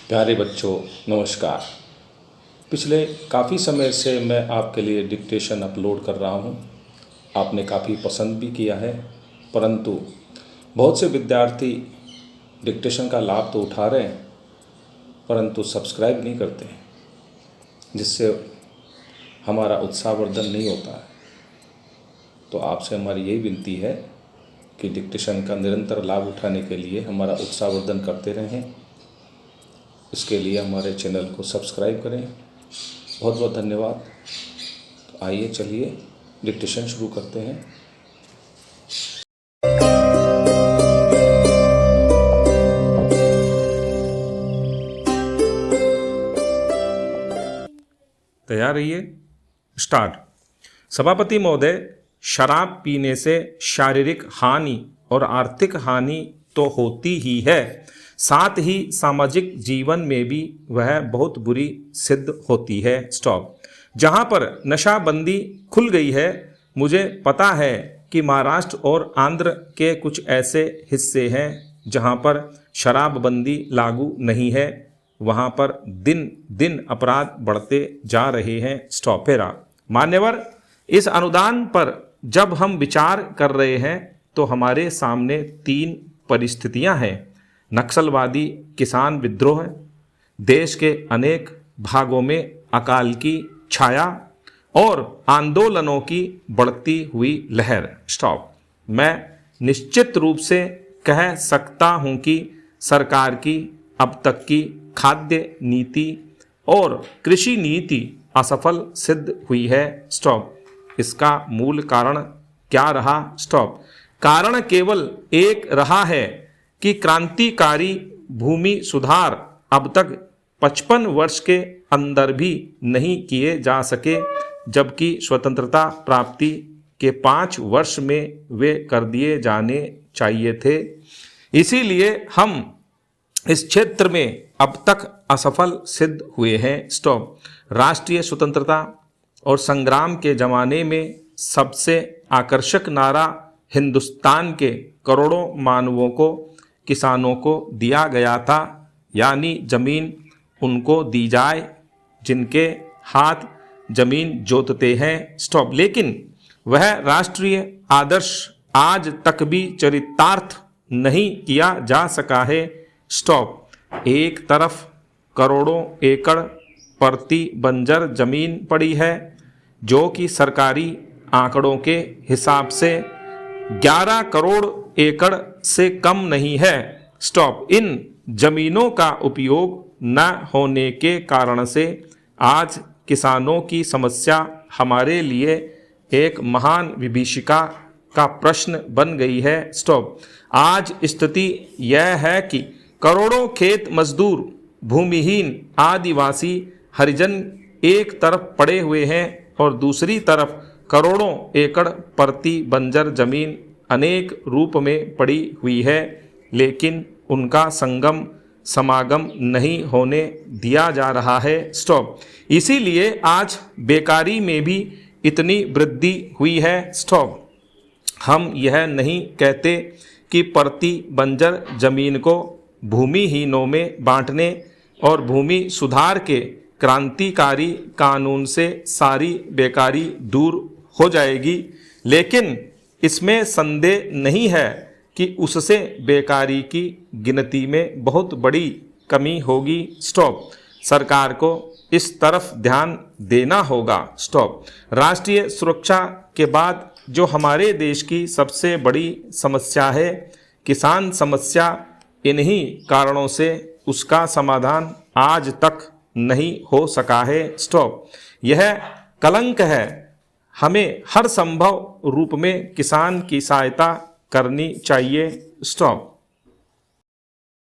प्यारे बच्चों नमस्कार। पिछले काफ़ी समय से मैं आपके लिए डिक्टेशन अपलोड कर रहा हूँ। आपने काफ़ी पसंद भी किया है, परंतु बहुत से विद्यार्थी डिक्टेशन का लाभ तो उठा रहे हैं परंतु सब्सक्राइब नहीं करते हैं, जिससे हमारा उत्साहवर्धन नहीं होता है। तो आपसे हमारी यही विनती है कि डिक्टेशन का निरंतर लाभ उठाने के लिए हमारा उत्साहवर्धन करते रहें। इसके लिए हमारे चैनल को सब्सक्राइब करें। बहुत बहुत धन्यवाद। तो आइए चलिए डिक्टेशन शुरू करते हैं। तैयार रहिए, स्टार्ट। सभापति महोदय, शराब पीने से शारीरिक हानि और आर्थिक हानि तो होती ही है, साथ ही सामाजिक जीवन में भी वह बहुत बुरी सिद्ध होती है। स्टॉप। जहां पर नशाबंदी खुल गई है, मुझे पता है कि महाराष्ट्र और आंध्र के कुछ ऐसे हिस्से हैं जहां पर शराबबंदी लागू नहीं है, वहां पर दिन दिन अपराध बढ़ते जा रहे हैं। स्टॉपेरा। मान्यवर, इस अनुदान पर जब हम विचार कर रहे हैं तो हमारे सामने तीन परिस्थितियां हैं: नक्सलवादी किसान विद्रोह, देश के अनेक भागों में अकाल की छाया और आंदोलनों की बढ़ती हुई लहर। स्टॉप। मैं निश्चित रूप से कह सकता हूं कि सरकार की अब तक की खाद्य नीति और कृषि नीति असफल सिद्ध हुई है। स्टॉप। इसका मूल कारण क्या रहा? स्टॉप। कारण केवल एक रहा है कि क्रांतिकारी भूमि सुधार अब तक 55 वर्ष के अंदर भी नहीं किए जा सके, जबकि स्वतंत्रता प्राप्ति के 5 वर्ष में वे कर दिए जाने चाहिए थे। इसीलिए हम इस क्षेत्र में अब तक असफल सिद्ध हुए हैं। स्टॉप। राष्ट्रीय स्वतंत्रता और संग्राम के ज़माने में सबसे आकर्षक नारा हिंदुस्तान के करोड़ों मानवों को, किसानों को दिया गया था, यानी जमीन उनको दी जाए जिनके हाथ जमीन जोतते हैं। स्टॉप। लेकिन वह राष्ट्रीय आदर्श आज तक भी चरितार्थ नहीं किया जा सका है। स्टॉप। एक तरफ करोड़ों एकड़ परती बंजर जमीन पड़ी है, जो कि सरकारी आंकड़ों के हिसाब से 11 करोड़ एकड़ से कम नहीं है। स्टॉप। इन जमीनों का उपयोग न होने के कारण से आज किसानों की समस्या हमारे लिए एक महान विभीषिका का प्रश्न बन गई है। स्टॉप। आज स्थिति यह है कि करोड़ों खेत मजदूर, भूमिहीन आदिवासी हरिजन एक तरफ पड़े हुए हैं और दूसरी तरफ करोड़ों एकड़ परती बंजर जमीन अनेक रूप में पड़ी हुई है, लेकिन उनका समागम नहीं होने दिया जा रहा है। स्टॉप। इसीलिए आज बेकारी में भी इतनी वृद्धि हुई है। स्टॉप। हम यह नहीं कहते कि परती बंजर जमीन को भूमिहीनों में बांटने और भूमि सुधार के क्रांतिकारी कानून से सारी बेकारी दूर हो जाएगी, लेकिन इसमें संदेह नहीं है कि उससे बेकारी की गिनती में बहुत बड़ी कमी होगी। स्टॉप। सरकार को इस तरफ ध्यान देना होगा। स्टॉप। राष्ट्रीय सुरक्षा के बाद जो हमारे देश की सबसे बड़ी समस्या है, किसान समस्या, इन्हीं कारणों से उसका समाधान आज तक नहीं हो सका है। स्टॉप। यह कलंक है। हमें हर संभव रूप में किसान की सहायता करनी चाहिए। स्टॉप।